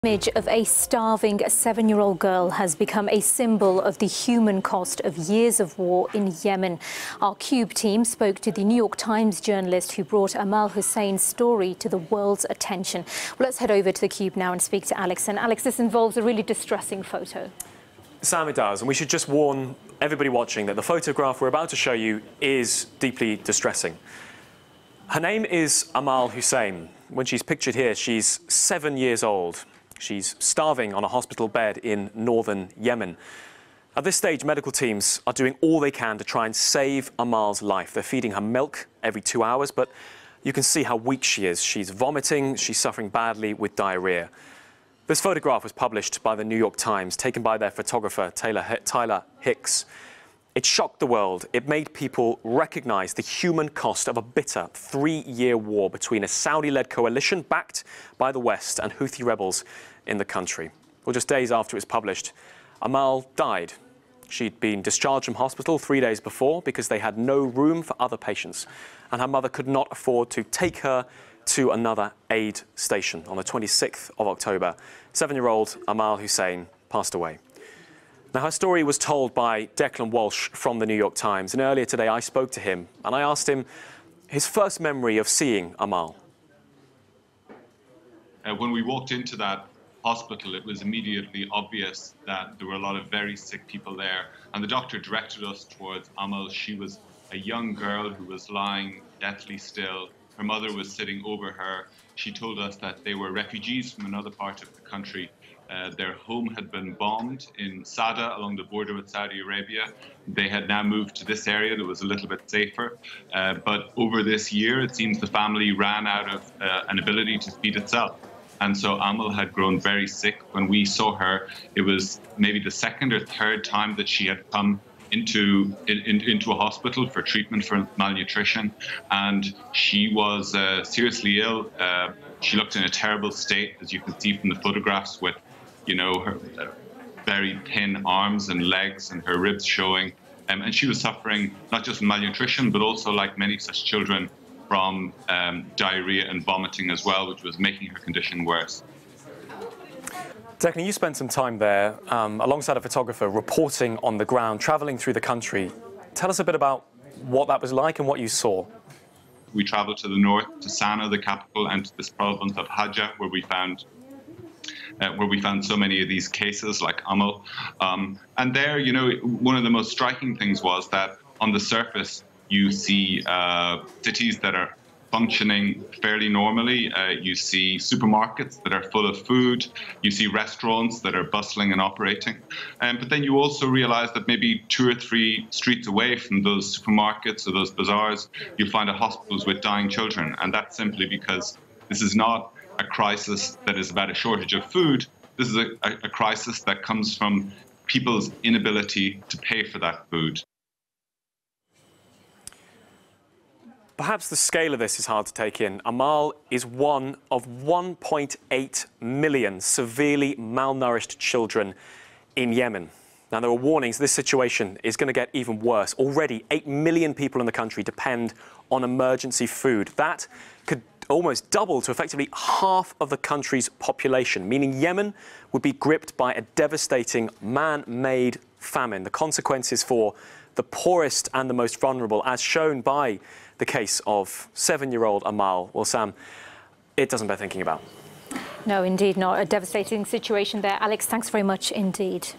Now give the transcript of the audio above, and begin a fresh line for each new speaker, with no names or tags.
Image of a starving 7-year-old girl has become a symbol of the human cost of years of war in Yemen. Our Cube team spoke to the New York Times journalist who brought Amal Hussein's story to the world's attention. Well, let's head over to the Cube now and speak to Alex. And Alex, this involves a really distressing photo.
Sam, it does, and we should just warn everybody watching that the photograph we're about to show you is deeply distressing. Her name is Amal Hussein. When she's pictured here, she's 7 years old. She's starving on a hospital bed in northern Yemen. At this stage, medical teams are doing all they can to try and save Amal's life. They're feeding her milk every 2 hours, but you can see how weak she is. She's vomiting, she's suffering badly with diarrhea. This photograph was published by the New York Times, taken by their photographer, Tyler Hicks. It shocked the world. It made people recognize the human cost of a bitter 3-year war between a Saudi-led coalition backed by the West and Houthi rebels in the country. Well, just days after it was published, Amal died. She'd been discharged from hospital 3 days before because they had no room for other patients, and her mother could not afford to take her to another aid station. On the 26th of October, 7-year-old Amal Hussein passed away. Now, her story was told by Declan Walsh from the New York Times, and earlier today I spoke to him and I asked him his first memory of seeing Amal.
When we walked into that hospital, it was immediately obvious that there were a lot of very sick people there, and the doctor directed us towards Amal. She was a young girl who was lying deathly still. Her mother was sitting over her. She told us that they were refugees from another part of the country. Their home had been bombed in Sada along the border with Saudi Arabia. They had now moved to this area that was a little bit safer. But over this year, it seems the family ran out of an ability to feed itself. And so Amal had grown very sick. When we saw her, it was maybe the second or third time that she had come into a hospital for treatment for malnutrition, and she was seriously ill. She looked in a terrible state, as you can see from the photographs, with her very thin arms and legs and her ribs showing, and she was suffering not just from malnutrition but also, like many such children, from diarrhea and vomiting as well, which was making her condition worse.
Declan, you spent some time there alongside a photographer reporting on the ground, travelling through the country. Tell us a bit about what that was like and what you saw.
We travelled to the north, to Sana'a, the capital, and to this province of Hajjah, where we found so many of these cases, like Amal. And there, one of the most striking things was that on the surface, you see cities that are functioning fairly normally. You see supermarkets that are full of food. You see restaurants that are bustling and operating. But then you also realize that maybe 2 or 3 streets away from those supermarkets or those bazaars, you find hospitals with dying children. And that's simply because this is not a crisis that is about a shortage of food. This is a crisis that comes from people's inability to pay for that food.
Perhaps the scale of this is hard to take in. Amal is one of 1.8 million severely malnourished children in Yemen. Now, there are warnings this situation is going to get even worse. Already, 8 million people in the country depend on emergency food. That could almost double to effectively half of the country's population, meaning Yemen would be gripped by a devastating man-made famine. The consequences for the poorest and the most vulnerable, as shown by the case of 7-year-old Amal. Well, Sam, it doesn't bear thinking about.
No, indeed not. A devastating situation there. Alex, thanks very much indeed.